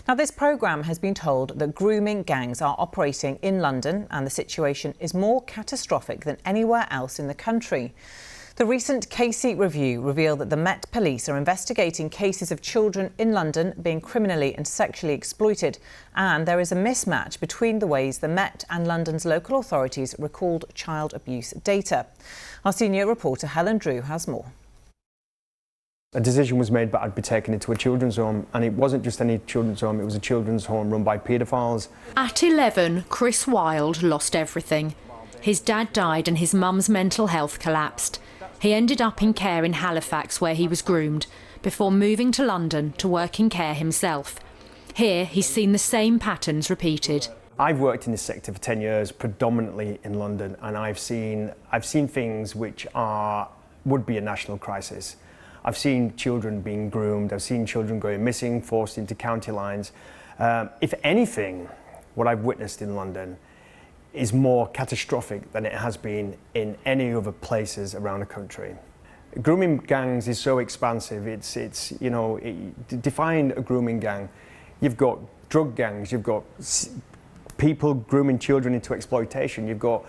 Now, this programme has been told that grooming gangs are operating in London and the situation is more catastrophic than anywhere else in the country. The recent Casey review revealed that the Met Police are investigating cases of children in London being criminally and sexually exploited, and there is a mismatch between the ways the Met and London's local authorities recalled child abuse data. Our senior reporter Helen Drew has more. A decision was made that I'd be taken into a children's home, and it wasn't just any children's home, it was a children's home run by paedophiles. At 11, Chris Wilde lost everything. His dad died and his mum's mental health collapsed. He ended up in care in Halifax, where he was groomed, before moving to London to work in care himself. Here, he's seen the same patterns repeated. I've worked in this sector for 10 years, predominantly in London, and I've seen things which would be a national crisis. I've seen children being groomed, I've seen children going missing, forced into county lines. If anything, what I've witnessed in London is more catastrophic than it has been in any other places around the country. Grooming gangs is so expansive. Define a grooming gang. You've got drug gangs, you've got people grooming children into exploitation, you've got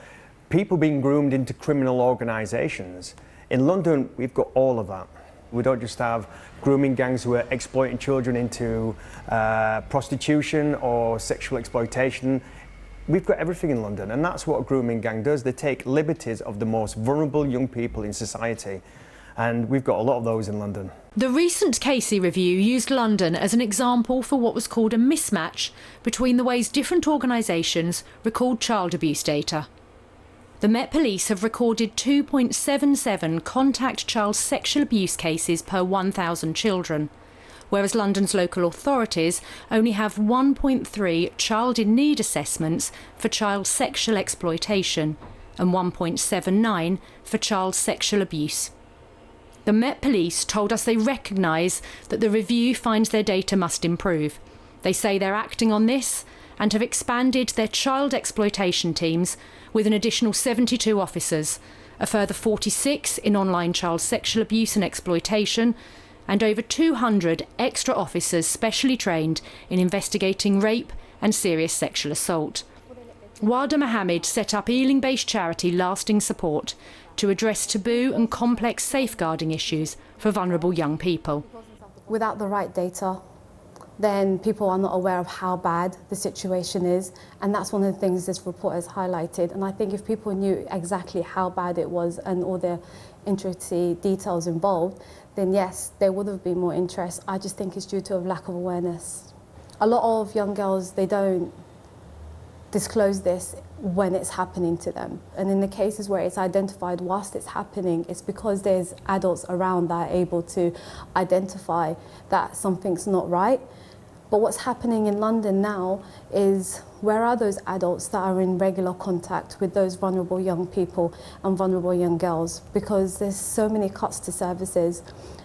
people being groomed into criminal organisations. In London, we've got all of that. We don't just have grooming gangs who are exploiting children into prostitution or sexual exploitation. We've got everything in London, and that's what a grooming gang does. They take liberties of the most vulnerable young people in society, and we've got a lot of those in London. The recent Casey review used London as an example for what was called a mismatch between the ways different organisations record child abuse data. The Met Police have recorded 2.77 contact child sexual abuse cases per 1,000 children, whereas London's local authorities only have 1.3 child in need assessments for child sexual exploitation and 1.79 for child sexual abuse. The Met Police told us they recognise that the review finds their data must improve. They say they're acting on this and have expanded their child exploitation teams with an additional 72 officers, a further 46 in online child sexual abuse and exploitation, and over 200 extra officers specially trained in investigating rape and serious sexual assault. Wada Mohammed set up Ealing-based charity Lasting Support to address taboo and complex safeguarding issues for vulnerable young people. Without the right data, then people are not aware of how bad the situation is, and that's one of the things this report has highlighted. And I think if people knew exactly how bad it was and all the intricate details involved, then yes, there would have been more interest. I just think it's due to a lack of awareness. A lot of young girls, they don't disclose this when it's happening to them. And in the cases where it's identified whilst it's happening, it's because there's adults around that are able to identify that something's not right. But what's happening in London now is, where are those adults that are in regular contact with those vulnerable young people and vulnerable young girls? Because there's so many cuts to services,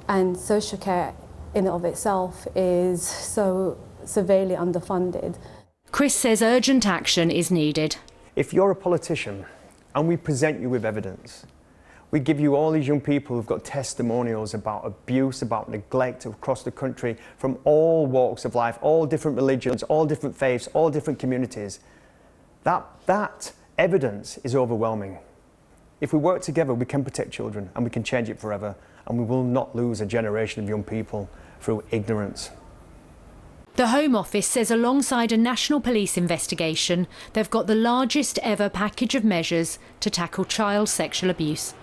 and social care in and of itself is so severely underfunded. Chris says urgent action is needed. If you're a politician and we present you with evidence, we give you all these young people who've got testimonials about abuse, about neglect across the country from all walks of life, all different religions, all different faiths, all different communities. That evidence is overwhelming. If we work together, we can protect children and we can change it forever, and we will not lose a generation of young people through ignorance. The Home Office says alongside a national police investigation, they've got the largest ever package of measures to tackle child sexual abuse.